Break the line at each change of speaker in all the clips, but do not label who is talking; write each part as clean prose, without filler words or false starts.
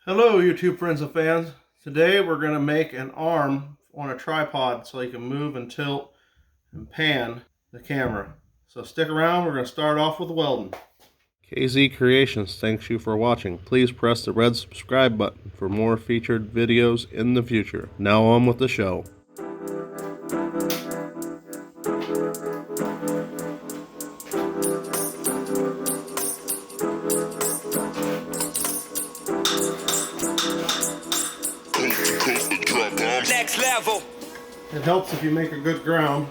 Hello YouTube friends and fans. Today we're going to make an arm on a tripod so you can move and tilt and pan the camera. So stick around, we're going to start off with welding. KZ Creations thanks you for watching. Please press the red subscribe button for more featured videos in the future. Now on with the show.
Next level.
It helps if you make a good ground.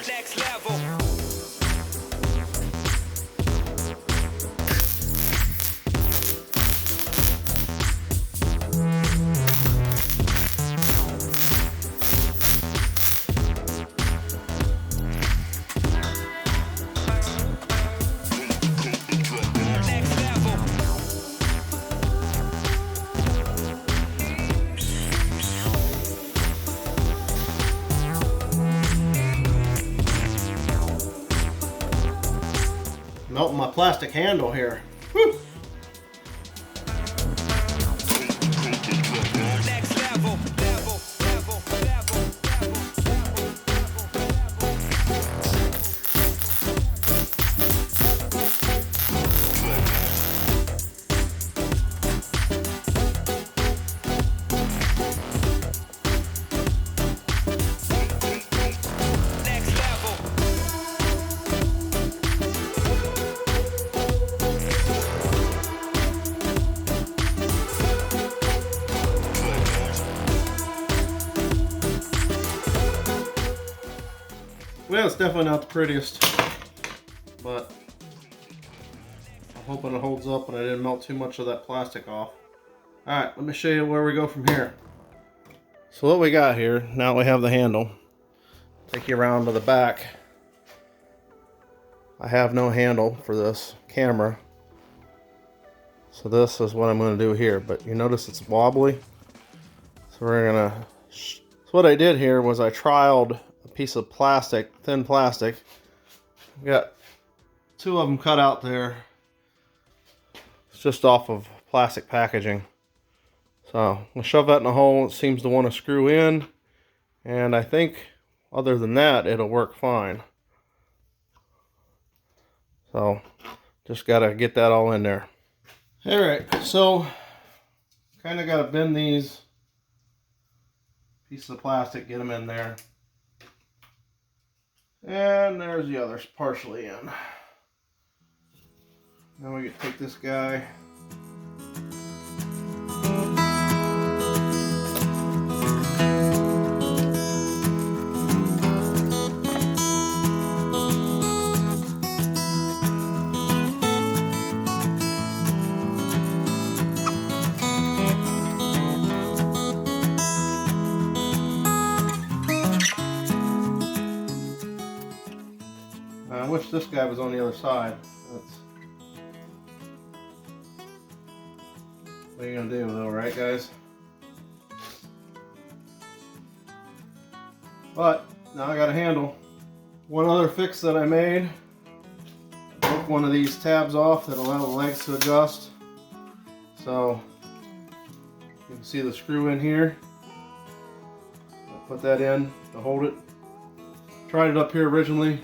Next level.
Melting my plastic handle here. Whew.
Next level.
Well, it's definitely not the prettiest, but I'm hoping it holds up and I didn't melt too much of that plastic off. Alright, let me show you where we go from here. So what we got here, now we have the handle. Take you around to the back. I have no handle for this camera. So this is what I'm going to do here, but you notice it's wobbly. So we're going to... So what I did here was I trialed a piece of plastic, thin plastic. I've got two of them cut out there. It's just off of plastic packaging. So we'll shove that in a hole. It seems to want to screw in, and I think other than that it'll work fine. So just gotta get that all in there. Alright, so kind of gotta bend these pieces of plastic, get them in there. And there's the others partially in. Now we can take this guy. I wish this guy was on the other side. What are you gonna do though, right guys? But now I got a handle. One other fix that I made, I broke one of these tabs off that allow the legs to adjust. So you can see the screw in here. I put that in to hold it. Tried it up here originally.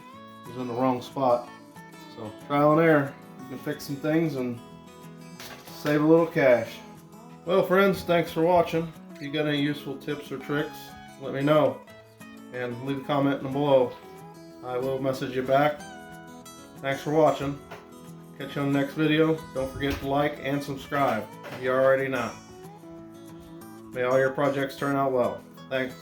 It was in the wrong spot. So trial and error. You can fix some things and save a little cash. Well friends, thanks for watching. If you got any useful tips or tricks, let me know. And leave a comment below. I will message you back. Thanks for watching. Catch you on the next video. Don't forget to like and subscribe if you already not. May all your projects turn out well. Thanks.